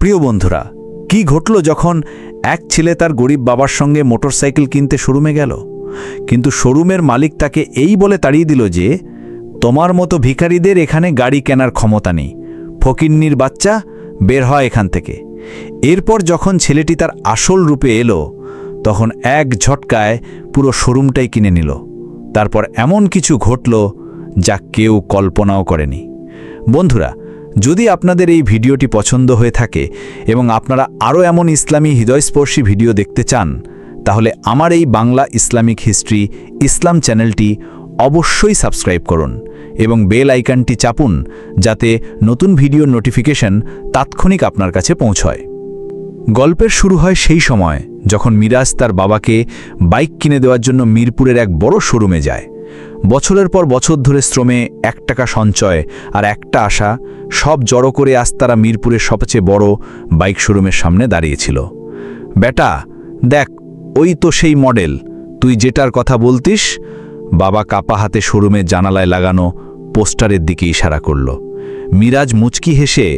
প্রিয় বন্ধুরা, কি ঘটল যখন এক ছেলে তার গরিব বাবার সঙ্গে মোটরসাইকেল কিনতে শোরুমে গেল, কিন্তু শোরুমের মালিক তাকে এই বলে তাড়িয়ে দিল যে তোমার মতো ভিখারিদের এখানে গাড়ি কেনার ক্ষমতা নেই, ফকিন্নির বাচ্চা, বের হয় এখান থেকে। এরপর যখন ছেলেটি তার আসল রূপে এলো, তখন এক ঝটকায় পুরো শোরুমটাই কিনে নিল। তারপর এমন কিছু ঘটল যা কেউ কল্পনাও করেনি। বন্ধুরা, যদি আপনাদের এই ভিডিওটি পছন্দ হয়ে থাকে এবং আপনারা আরও এমন ইসলামী হৃদয়স্পর্শী ভিডিও দেখতে চান, তাহলে আমার এই বাংলা ইসলামিক হিস্ট্রি ইসলাম চ্যানেলটি অবশ্যই সাবস্ক্রাইব করুন এবং বেল আইকনটি চাপুন, যাতে নতুন ভিডিওর নোটিফিকেশন তাৎক্ষণিক আপনার কাছে পৌঁছয়। গল্পের শুরু হয় সেই সময় যখন মিরাজ তার বাবাকে বাইক কিনে দেওয়ার জন্য মিরপুরের এক বড় শোরুমে যায়। বছরের পর বছর ধরে শ্রমে 1 টাকা সঞ্চয় আর একটা আশা সব জড়ো করে আজ তারা মিরপুরের সবচেয়ে বড় বাইক শোরুমের সামনে দাঁড়িয়েছিল। বেটা দেখ, ওই তো সেই মডেল, তুই যেটার কথা বলতিস। বাবা কাপা হাতে শোরুমের জানালায় লাগানো পোস্টারের দিকে ইশারা করল। মিরাজ মুচকি হেসে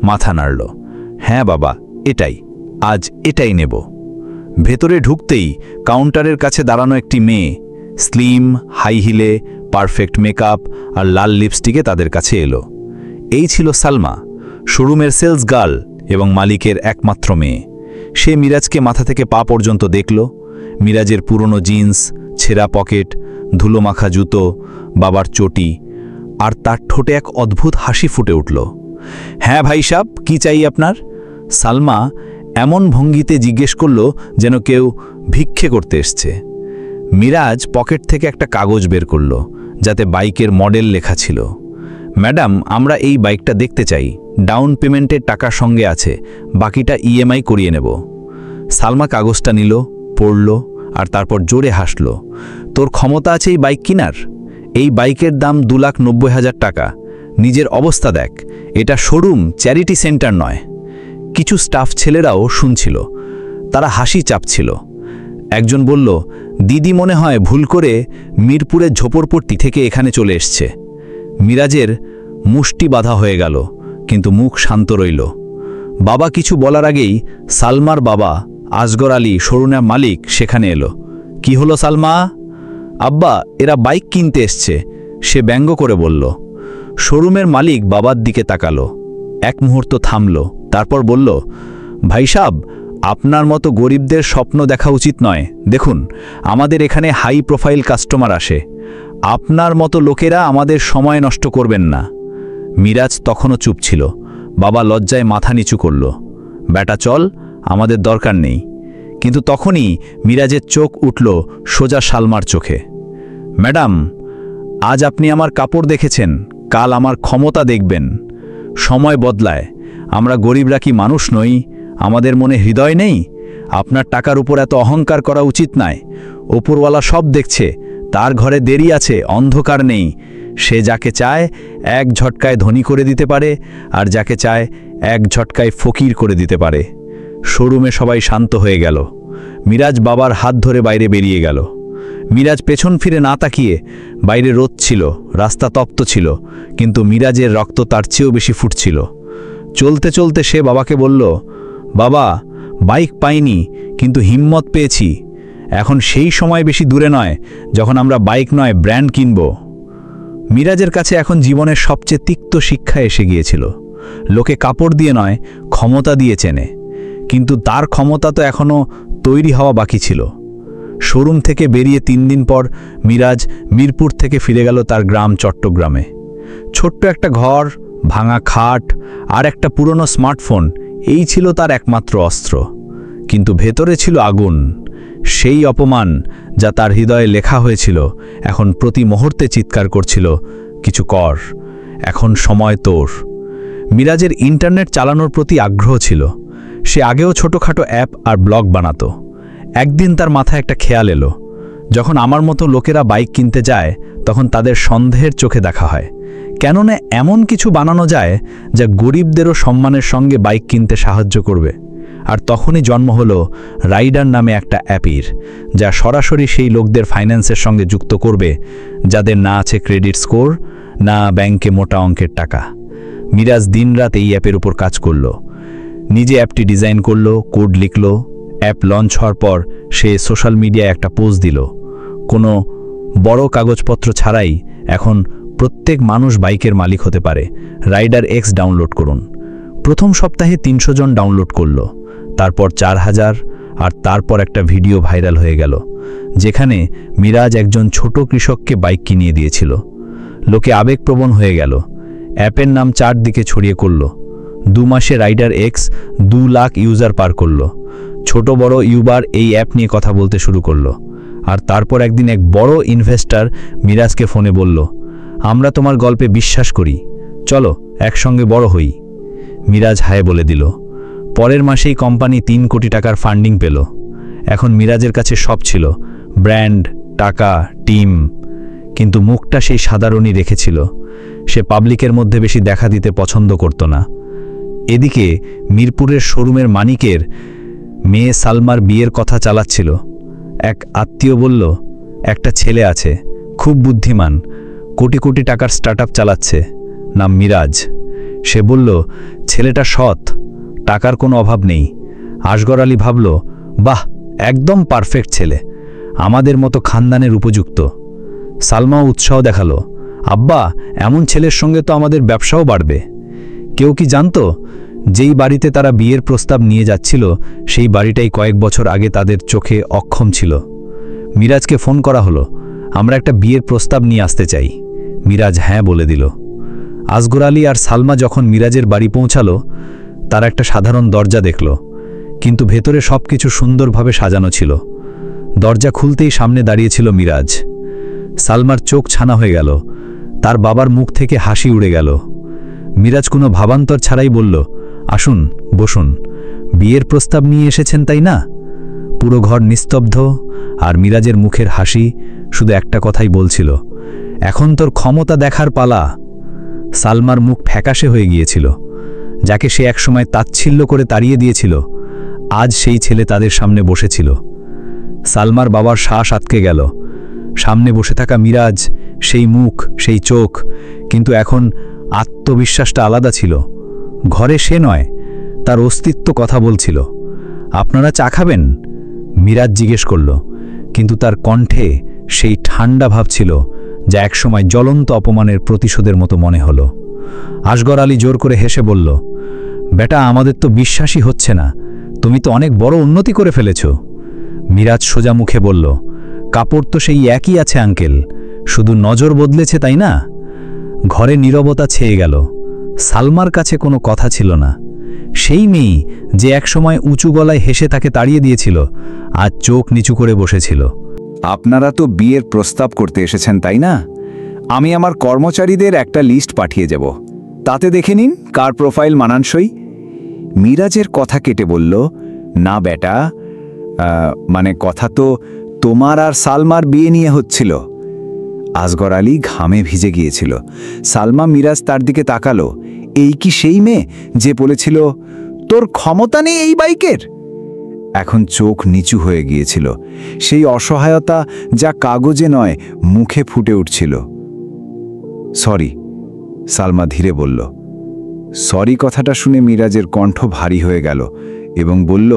মাথা নাড়ল। হ্যাঁ বাবা, এটাই, আজ এটাই নেব। ভেতরে ঢুকতেই কাউন্টারের কাছে দাঁড়ানো একটি মেয়ে, স্লিম, হাই হিলে, পারফেক্ট মেকআপ আর লাল লিপস্টিকে তাদের কাছে এলো। এই ছিল সালমা, শোরুমের সেলস গার্ল এবং মালিকের একমাত্র মেয়ে। সে মিরাজকে মাথা থেকে পা পর্যন্ত দেখল। মিরাজের পুরনো জিন্স, ছেঁড়া পকেট, ধুলোমাখা জুতো, বাবার চটি, আর তার ঠোঁটে এক অদ্ভুত হাসি ফুটে উঠল। হ্যাঁ ভাই সাব, কি চাই আপনার? সালমা এমন ভঙ্গিতে জিজ্ঞেস করল যেন কেউ ভিক্ষে করতে এসছে। মিরাজ পকেট থেকে একটা কাগজ বের করল, যাতে বাইকের মডেল লেখা ছিল। ম্যাডাম, আমরা এই বাইকটা দেখতে চাই, ডাউন পেমেন্টের টাকার সঙ্গে আছে, বাকিটা ইএমআই করিয়ে নেব। সালমা কাগজটা নিল, পড়ল আর তারপর জোরে হাসল। তোর ক্ষমতা আছে এই বাইক কিনার? এই বাইকের দাম 2,90,000 টাকা। নিজের অবস্থা দেখ, এটা শোরুম, চ্যারিটি সেন্টার নয়। কিছু স্টাফ ছেলেরাও শুনছিল, তারা হাসি চাপছিল। একজন বলল, দিদি মনে হয় ভুল করে মিরপুরের ঝোপড়পট্টি থেকে এখানে চলে এসছে। মিরাজের মুষ্টি বাঁধা হয়ে গেল, কিন্তু মুখ শান্ত রইল। বাবা কিছু বলার আগেই সালমার বাবা আসগর আলী, শোরুমের মালিক, সেখানে এলো। কি হলো সালমা? আব্বা, এরা বাইক কিনতে এসছে, সে ব্যঙ্গ করে বলল। শোরুমের মালিক বাবার দিকে তাকালো, এক মুহূর্ত থামল, তারপর বলল, ভাই সাব, আপনার মতো গরিবদের স্বপ্ন দেখা উচিত নয়। দেখুন, আমাদের এখানে হাই প্রোফাইল কাস্টমার আসে, আপনার মতো লোকেরা আমাদের সময় নষ্ট করবেন না। মিরাজ তখনও চুপ ছিল। বাবা লজ্জায় মাথা নিচু করল। বেটা চল, আমাদের দরকার নেই। কিন্তু তখনই মিরাজের চোখ উঠল সোজা সালমার চোখে। ম্যাডাম, আজ আপনি আমার কাপড় দেখেছেন, কাল আমার ক্ষমতা দেখবেন। সময় বদলায়, আমরা গরিবরা কি মানুষ নই? আমাদের মনে হৃদয় নেই? আপনার টাকার উপর এত অহংকার করা উচিত নয়। ওপরওয়ালা সব দেখছে, তার ঘরে দেরি আছে, অন্ধকার নেই। সে যাকে চায় এক ঝটকায় ধনী করে দিতে পারে, আর যাকে চায় এক ঝটকায় ফকির করে দিতে পারে। শোরুমে সবাই শান্ত হয়ে গেল। মিরাজ বাবার হাত ধরে বাইরে বেরিয়ে গেল। মিরাজ পেছন ফিরে না তাকিয়ে, বাইরে রোদ ছিল, রাস্তা তপ্ত ছিল, কিন্তু মিরাজের রক্ত তার চেয়েও বেশি ফুটছিল। চলতে চলতে সে বাবাকে বলল, বাবা, বাইক পাইনি, কিন্তু হিম্মত পেয়েছি। এখন সেই সময় বেশি দূরে নয় যখন আমরা বাইক নয় ব্র্যান্ড কিনব। মিরাজের কাছে এখন জীবনের সবচেয়ে তিক্ত শিক্ষা এসে গিয়েছিল। লোকে কাপড় দিয়ে নয়, ক্ষমতা দিয়ে চেনে, কিন্তু তার ক্ষমতা তো এখনও তৈরি হওয়া বাকি ছিল। শোরুম থেকে বেরিয়ে 3 দিন পর মিরাজ মিরপুর থেকে ফিরে গেল তার গ্রাম চট্টগ্রামে। ছোট্ট একটা ঘর, ভাঙা খাট আর একটা পুরনো স্মার্টফোন, এই ছিল তার একমাত্র অস্ত্র। কিন্তু ভেতরে ছিল আগুন। সেই অপমান যা তার হৃদয়ে লেখা হয়েছিল এখন প্রতি মুহূর্তে চিৎকার করছিল, কিছু কর, এখন সময় তোর। মিরাজের ইন্টারনেট চালানোর প্রতি আগ্রহ ছিল। সে আগেও ছোটোখাটো অ্যাপ আর ব্লগ বানাতো। একদিন তার মাথায় একটা খেয়াল এলো, যখন আমার মতো লোকেরা বাইক কিনতে যায়, তখন তাদের সন্দেহের চোখে দেখা হয়। কেননা এমন কিছু বানানো যায় যা গরিবদেরও সম্মানের সঙ্গে বাইক কিনতে সাহায্য করবে। আর তখনই জন্ম হলো রাইডার নামে একটা অ্যাপের, যা সরাসরি সেই লোকদের ফাইন্যান্সের সঙ্গে যুক্ত করবে যাদের না আছে ক্রেডিট স্কোর, না ব্যাংকে মোটা অঙ্কের টাকা। মিরাজ দিনরাত এই অ্যাপের উপর কাজ করল। নিজে অ্যাপটি ডিজাইন করলো, কোড লিখলো। অ্যাপ লঞ্চ হওয়ার পর সে সোশ্যাল মিডিয়ায় একটা পোস্ট দিল, কোনো বড় কাগজপত্র ছাড়াই এখন প্রত্যেক মানুষ বাইকের মালিক হতে পারে। রাইডার এক্স ডাউনলোড করুন। প্রথম সপ্তাহে 300 জন ডাউনলোড করলো, তারপর 4000, আর তারপর একটা ভিডিও ভাইরাল হয়ে গেল যেখানে মিরাজ একজন ছোট কৃষককে বাইক কিনিয়ে দিয়েছিল। লোকে আবেগপ্রবণ হয়ে গেল। অ্যাপের নাম চারদিকে ছড়িয়ে করল। 2 মাসে রাইডার এক্স 2 লাখ ইউজার পার করল। ছোট বড় ইউবার এই অ্যাপ নিয়ে কথা বলতে শুরু করলো। আর তারপর একদিন এক বড় ইনভেস্টর মিরাজকে ফোনে বলল, আমরা তোমার গল্পে বিশ্বাস করি, চলো একসঙ্গে বড় হই। মিরাজ হায় বলে দিল। পরের মাসেই কোম্পানি 3 কোটি টাকার ফান্ডিং পেল। এখন মিরাজের কাছে সব ছিল, ব্র্যান্ড, টাকা, টিম, কিন্তু মুখটা সেই সাধারণই রেখেছিল। সে পাবলিকের মধ্যে বেশি দেখা দিতে পছন্দ করত না। এদিকে মিরপুরের শোরুমের মানিকের মেয়ে সালমার বিয়ের কথা চালাচ্ছিল। এক আত্মীয় বলল, একটা ছেলে আছে, খুব বুদ্ধিমান, কোটি কোটি টাকার স্টার্টআপ চালাচ্ছে, নাম মিরাজ। সে বলল, ছেলেটা সৎ, টাকার কোনো অভাব নেই। আসগর আলী ভাবল, বাহ, একদম পারফেক্ট ছেলে, আমাদের মতো খানদানের উপযুক্ত। সালমাও উৎসাহ দেখালো, আব্বা, এমন ছেলের সঙ্গে তো আমাদের ব্যবসাও বাড়বে। কেউ কি জানতো যেই বাড়িতে তারা বিয়ের প্রস্তাব নিয়ে যাচ্ছিল সেই বাড়িটাই কয়েক বছর আগে তাদের চোখে অক্ষম ছিল। মিরাজকে ফোন করা হলো, আমরা একটা বিয়ের প্রস্তাব নিয়ে আসতে চাই। মিরাজ হ্যাঁ বলে দিল। আসগর আলী আর সালমা যখন মিরাজের বাড়ি পৌঁছালো, তারা একটা সাধারণ দরজা দেখল, কিন্তু ভেতরে সবকিছু সুন্দরভাবে সাজানো ছিল। দরজা খুলতেই সামনে দাঁড়িয়েছিল মিরাজ। সালমার চোখ ছানা হয়ে গেল, তার বাবার মুখ থেকে হাসি উড়ে গেল। মিরাজ কোনো ভাবান্তর ছাড়াই বলল, আসুন, বসুন, বিয়ের প্রস্তাব নিয়ে এসেছেন তাই না? পুরো ঘর নিস্তব্ধ, আর মিরাজের মুখের হাসি শুধু একটা কথাই বলছিল, এখন তোর ক্ষমতা দেখার পালা। সালমার মুখ ফ্যাকাশে হয়ে গিয়েছিল। যাকে সে একসময় তাচ্ছিল্য করে তাড়িয়ে দিয়েছিল, আজ সেই ছেলে তাদের সামনে বসেছিল। সালমার বাবার শ্বাস আটকে গেল। সামনে বসে থাকা মিরাজ, সেই মুখ, সেই চোখ, কিন্তু এখন আত্মবিশ্বাসটা আলাদা ছিল। ঘরে সে নয়, তার অস্তিত্ব কথা বলছিল। আপনারা চা খাবেন? মিরাজ জিজ্ঞেস করল, কিন্তু তার কণ্ঠে সেই ঠান্ডা ভাব ছিল যা একসময় জ্বলন্ত অপমানের প্রতিশোধের মতো মনে হলো। আসগর আলী জোর করে হেসে বলল, বেটা, আমাদের তো বিশ্বাসই হচ্ছে না, তুমি তো অনেক বড় উন্নতি করে ফেলেছ। মিরাজ সোজা মুখে বলল, কাপড় তো সেই একই আছে আঙ্কেল, শুধু নজর বদলেছে তাই না? ঘরে নীরবতা ছেয়ে গেল। সালমার কাছে কোনো কথা ছিল না। সেই মেয়ে যে একসময় উঁচু গলায় হেসে তাকে তাড়িয়ে দিয়েছিল, আজ চোখ নিচু করে বসেছিল। আপনারা তো বিয়ের প্রস্তাব করতে এসেছেন তাই না? আমি আমার কর্মচারীদের একটা লিস্ট পাঠিয়ে যাব, তাতে দেখে নিন কার প্রোফাইল মানানসই। মিরাজের কথা কেটে বলল, না বেটা, মানে কথা তো তোমার আর সালমার বিয়ে নিয়ে হচ্ছিল। আসগর আলী ঘামে ভিজে গিয়েছিল। সালমা মিরাজ তার দিকে তাকালো, এই কি সেই মেয়ে যে বলেছিল তোর ক্ষমতা নেই এই বাইকের? এখন চোখ নিচু হয়ে গিয়েছিল। সেই অসহায়তা যা কাগজে নয়, মুখে ফুটে উঠছিল। সরি, সালমা ধীরে বলল। সরি কথাটা শুনে মিরাজের কণ্ঠ ভারী হয়ে গেল এবং বলল,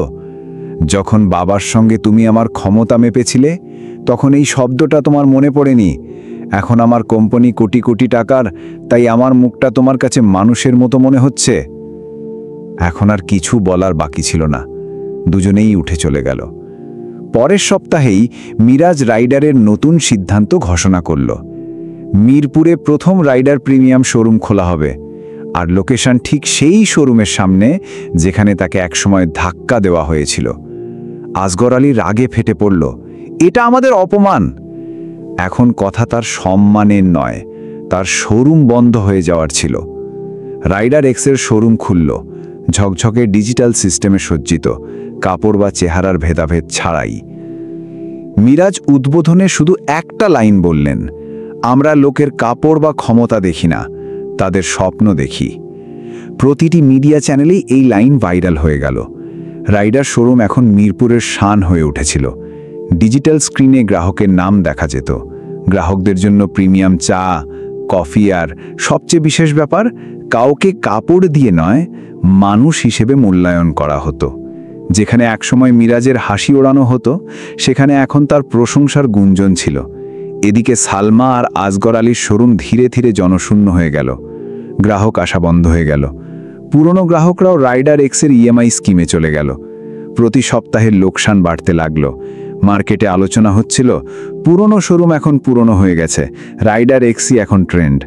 যখন বাবার সঙ্গে তুমি আমার ক্ষমতা মেপেছিলে তখন এই শব্দটা তোমার মনে পড়েনি। এখন আমার কোম্পানি কোটি কোটি টাকার, তাই আমার মুখটা তোমার কাছে মানুষের মতো মনে হচ্ছে। এখন আর কিছু বলার বাকি ছিল না, দুজনেই উঠে চলে গেল। পরের সপ্তাহেই মিরাজ রাইডারের নতুন সিদ্ধান্ত ঘোষণা করল। মিরপুরে প্রথম রাইডার প্রিমিয়াম শোরুম খোলা হবে, আর লোকেশন ঠিক সেই শোরুমের সামনে যেখানে তাকে একসময় ধাক্কা দেওয়া হয়েছিল। আসগর আলী রাগে ফেটে পড়ল, এটা আমাদের অপমান। এখন কথা তার সম্মানের নয়, তার শোরুম বন্ধ হয়ে যাওয়ার ছিল। রাইডার এক্সের শোরুম খুলল, ঝকঝকে ডিজিটাল সিস্টেমে সজ্জিত, কাপড় বা চেহারার ভেদাভেদ ছাড়াই। মিরাজ উদ্বোধনে শুধু একটা লাইন বললেন, আমরা লোকের কাপড় বা ক্ষমতা দেখি না, তাদের স্বপ্ন দেখি। প্রতিটি মিডিয়া চ্যানেলেই এই লাইন ভাইরাল হয়ে গেল। রাইডার শোরুম এখন মিরপুরের শান হয়ে উঠেছিল। ডিজিটাল স্ক্রিনে গ্রাহকের নাম দেখা যেত, গ্রাহকদের জন্য প্রিমিয়াম চা, কফি, আর সবচেয়ে বিশেষ ব্যাপার, কাউকে কাপড় দিয়ে নয়, মানুষ হিসেবে মূল্যায়ন করা হতো। যেখানে একসময় মিরাজের হাসি ওড়ানো হতো, সেখানে এখন তার প্রশংসার গুঞ্জন ছিল। এদিকে সালমা আর আসগর আলীর শোরুম ধীরে ধীরে জনশূন্য হয়ে গেল। গ্রাহক আসা বন্ধ হয়ে গেল। পুরনো গ্রাহকরাও রাইডার এক্সের ইএমআই স্কিমে চলে গেল। প্রতি সপ্তাহে লোকসান বাড়তে লাগলো। মার্কেটে আলোচনা হচ্ছিল, পুরনো শোরুম এখন পুরনো হয়ে গেছে, রাইডার এক্সই এখন ট্রেন্ড।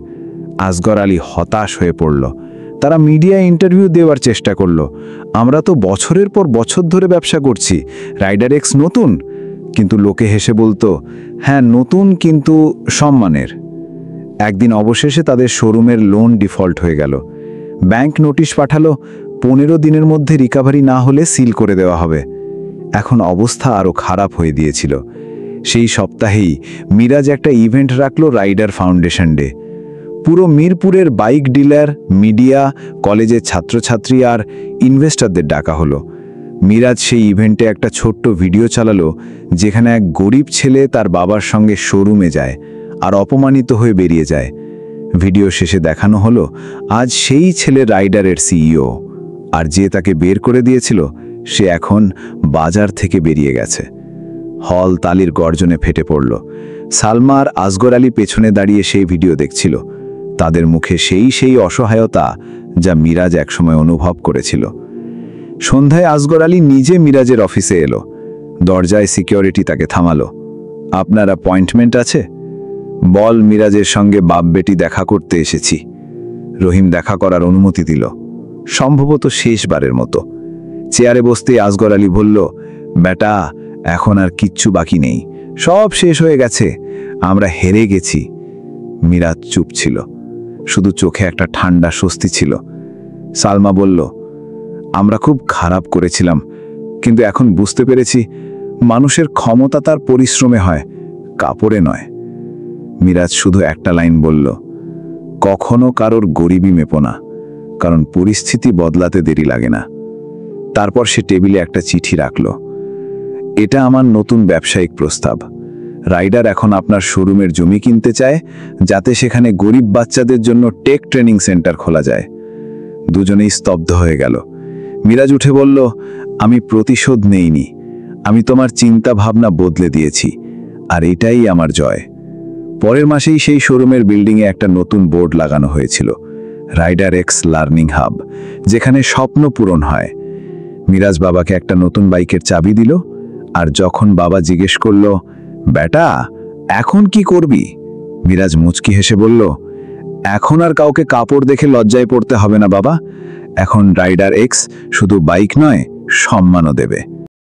আসগর আলী হতাশ হয়ে পড়ল। তারা মিডিয়া ইন্টারভিউ দেওয়ার চেষ্টা করল। আমরা তো বছরের পর বছর ধরে ব্যবসা করছি, রাইডার এক্স নতুন? কিন্তু লোকে হেসে বলতো, হ্যাঁ নতুন, কিন্তু সম্মানের। একদিন অবশেষে তাদের শোরুমের লোন ডিফল্ট হয়ে গেল। ব্যাংক নোটিশ পাঠালো, 15 দিনের মধ্যে রিকভারি না হলে সিল করে দেওয়া হবে। এখন অবস্থা আরও খারাপ হয়ে দিয়েছিল। সেই সপ্তাহেই মিরাজ একটা ইভেন্ট রাখলো, রাইডার ফাউন্ডেশন ডে। পুরো মিরপুরের বাইক ডিলার, মিডিয়া, কলেজের ছাত্রছাত্রী আর ইনভেস্টরদের ডাকা হলো। মিরাজ সেই ইভেন্টে একটা ছোট্ট ভিডিও চালালো, যেখানে এক গরিব ছেলে তার বাবার সঙ্গে শোরুমে যায় আর অপমানিত হয়ে বেরিয়ে যায়। ভিডিও শেষে দেখানো হলো, আজ সেই ছেলে রাইডারের সিইও, আর যে তাকে বের করে দিয়েছিল সে এখন বাজার থেকে বেরিয়ে গেছে। হল তালির গর্জনে ফেটে পড়ল। সালমা আর আসগর আলী পেছনে দাঁড়িয়ে সেই ভিডিও দেখছিল। তাদের মুখে সেই অসহায়তা যা মিরাজ একসময় অনুভব করেছিল। সন্ধ্যায় আসগর আলী নিজে মিরাজের অফিসে এলো। দরজায় সিকিউরিটি তাকে থামালো। আপনার অ্যাপয়েন্টমেন্ট আছে? বল, মিরাজের সঙ্গে বাপ বেটি দেখা করতে এসেছি। রহিম দেখা করার অনুমতি দিল, সম্ভবত শেষবারের মতো। চেয়ারে বসতেই আসগর আলী বলল, বেটা, এখন আর কিচ্ছু বাকি নেই, সব শেষ হয়ে গেছে, আমরা হেরে গেছি। মিরাজ চুপ ছিল, শুধু চোখে একটা ঠান্ডা স্বস্তি ছিল। সালমা বলল, আমরা খুব খারাপ করেছিলাম, কিন্তু এখন বুঝতে পেরেছি মানুষের ক্ষমতা তার পরিশ্রমে হয়, কাপড়ে নয়। মিরাজ শুধু একটা লাইন বলল, কখনো কারোর গরিবি মেপো না, কারণ পরিস্থিতি বদলাতে দেরি লাগে না। তারপর সে টেবিলে একটা চিঠি রাখল। এটা আমার নতুন ব্যবসায়িক প্রস্তাব। রাইডার এখন আপনার শোরুমের জমি কিনতে চায়, যাতে সেখানে গরিব বাচ্চাদের জন্য টেক ট্রেনিং সেন্টার খোলা যায়। দুজনেই স্তব্ধ হয়ে গেল। মিরাজ উঠে বলল, আমি প্রতিশোধ নেইনি, আমি তোমার চিন্তা ভাবনা বদলে দিয়েছি, আর এটাই আমার জয়। পরের মাসেই সেই শোরুমের বিল্ডিংয়ে একটা নতুন বোর্ড লাগানো হয়েছিল, রাইডার এক্স লার্নিং হাব, যেখানে স্বপ্ন পূরণ হয়। মিরাজ বাবাকে একটা নতুন বাইকের চাবি দিল, আর যখন বাবা জিজ্ঞেস করল, বেটা এখন কি করবি, মিরাজ মুচকি হেসে বলল, এখন আর কাউকে কাপড় দেখে লজ্জায় পড়তে হবে না বাবা, এখন রাইডার এক্স শুধু বাইক নয়, সম্মানও দেবে।